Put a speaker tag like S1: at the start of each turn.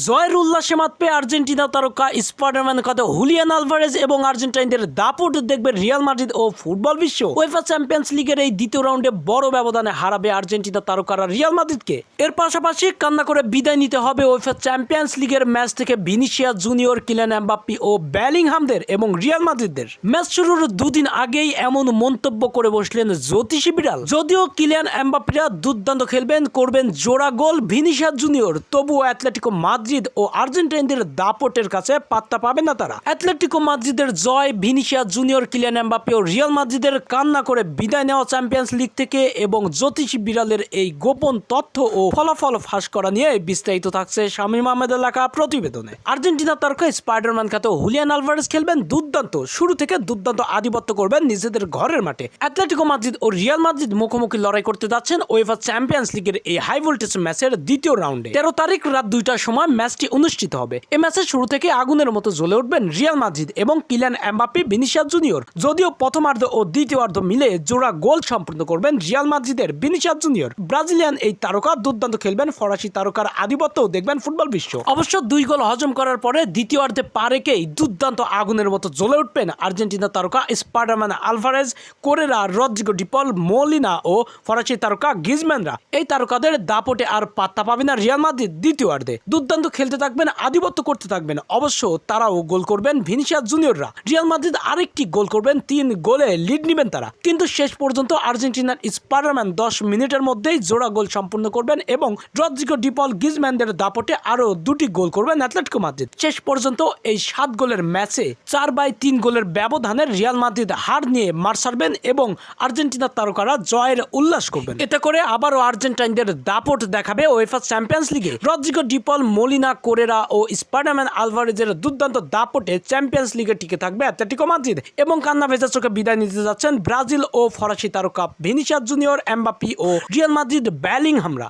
S1: জয়ের উল্লাসে মাত পেয়ে আর্জেন্টিনা তারকা স্পাইডারম্যান খ্যাত হুলিয়ান আলভারেজ এবং আর্জেন্টাইনদের দাপট দেখবে রিয়াল মাদ্রিদ ও ফুটবল বিশ্ব। উয়েফা চ্যাম্পিয়ন্স লিগের এই দ্বিতীয় রাউন্ডে বড় ব্যবধানে হারাবে আর্জেন্টিনা তারকারা রিয়াল মাদ্রিদকে। এর পাশাপাশি কান্না করে বিদায় নিতে হবে উয়েফা চ্যাম্পিয়ন্স লিগের ম্যাচ থেকে ভিনিসিয়াস জুনিয়র, কিলিয়ান এমবাপ্পে ও বেলিংহামদের এবং রিয়াল মাদ্রিদদের। ম্যাচ শুরুর দুদিন আগেই এমন মন্তব্য করে বসলেন জ্যোতিষী বিড়াল। যদিও কিলিয়ান এমবাপ্পেরা দুর্দান্ত খেলবেন, করবেন জোড়া গোল, ভিনিসিয়াস জুনিয়র তবুও অ্যাটলেটিকো মাদ্রিদ ও আর্জেন্টাইনদের দাপটের কাছে পাত্তা পাবে না তারা। অ্যাটলেটিকো মাদ্রিদের জয়, ভিনিসিয়াস জুনিয়র, কিলিয়ান এমবাপ্পে ও রিয়াল মাদ্রিদের কান্না করে বিদায় নেওয়া চ্যাম্পিয়ন্স লিগ থেকে এবং জ্যোতিষী বিড়ালের এই গোপন তথ্য ও ফলাফল ফাঁস করা নিয়ে বিস্তারিত থাকছে শামীম আহমেদের লেখা প্রতিবেদনে। আর্জেন্টিনা তারকা স্পাইডারম্যান খ্যাত হুলিয়ান আলভারেজ খেলবেন দুর্দান্ত, শুরু থেকে দুর্দান্ত আধিপত্য করবেন নিজেদের ঘরের মাঠে। অ্যাটলেটিকো মাদ্রিদ ও রিয়াল মাদ্রিদ মুখোমুখি লড়াই করতে যাচ্ছেন উয়েফা চ্যাম্পিয়ন্স লিগের এই হাই ভোল্টেজ ম্যাচের দ্বিতীয় রাউন্ডে। 13 তারিখ রাত 2টার সময় ম্যাচটি অনুষ্ঠিত হবে। এই ম্যাচের শুরু থেকে আগুনের মতো জ্বলে উঠবেন রিয়াল মাদ্রিদ এবং কিলিয়ান এমবাপ্পে, ভিনিসিয়াস জুনিয়র। যদিও প্রথমার্ধ ও দ্বিতীয়ার্ধ মিলে জোড়া গোল সম্পূর্ণ করবেন রিয়াল মাদ্রিদের ভিনিসিয়াস জুনিয়র। ব্রাজিলিয়ান এই তারকা দুর্দান্ত খেলবেন, ফরাসি তারকার আধিপত্যও দেখবেন ফুটবল বিশ্ব। অবশ্য 2 গোল হজম করার পরে দ্বিতীয়ার্ধে পা রেখেই দুর্দান্ত আগুনের মতো জ্বলে উঠবেন আর্জেন্টিনা তারকা Spiderman Alvarez, Correa, Rodrigo De Paul, Molina ও ফরাসি তারকা গ্রিজম্যানরা। এই তারকাদের দাপটে আর পাত্তা পাবে না রিয়াল মাদ্রিদ। দ্বিতীয়ার্ধে দুর্দান্ত খেলতে থাকবেন, আধিপত্য করতে থাকবেন। অবশ্য তারাও গোল করবেন ভিনিসিয়াস জুনিয়ররা। রিয়াল মাদ্রিদ আরেকটি গোল করবেন, 3 গোলে লিড নেবেন তারা। কিন্তু শেষ পর্যন্ত আর্জেন্টিনার স্পাইডারম্যান 10 মিনিটের মধ্যেই জোড়া গোল সম্পূর্ণ করবেন এবং রদ্রিগো ডি পল, গ্রিজম্যানদের দাপটে আরো 2টি গোল করবেন অ্যাটলেটিকো মাদ্রিদ। শেষ পর্যন্ত এই 7 গোলের ম্যাচে 4/3 গোলের ব্যবধানে রিয়াল মাদ্রিদ হার নিয়ে মাঠ ছাড়বেন এবং আর্জেন্টিনার তারকারা জয়ের উল্লাস করবেন। এতে করে আবারও আর্জেন্টাইনদের দাপট দেখাবে উয়েফা চ্যাম্পিয়ন্স লিগে। Rodrigo De Paul, Molina, Correa ও স্পাইডারম্যান আলভারেজের দুর্দান্ত দাপটে চ্যাম্পিয়ন্স লিগে টিকে থাকবে অ্যাটলেটিকো মাদ্রিদ এবং কান্না ভেজা চোখে বিদায় নিতে যাচ্ছেন ব্রাজিল ও ফরাসি তারকা ভিনিসিয়াস জুনিয়র, এমবাপ্পে ও রিয়াল মাদ্রিদ বেলিংহামরা।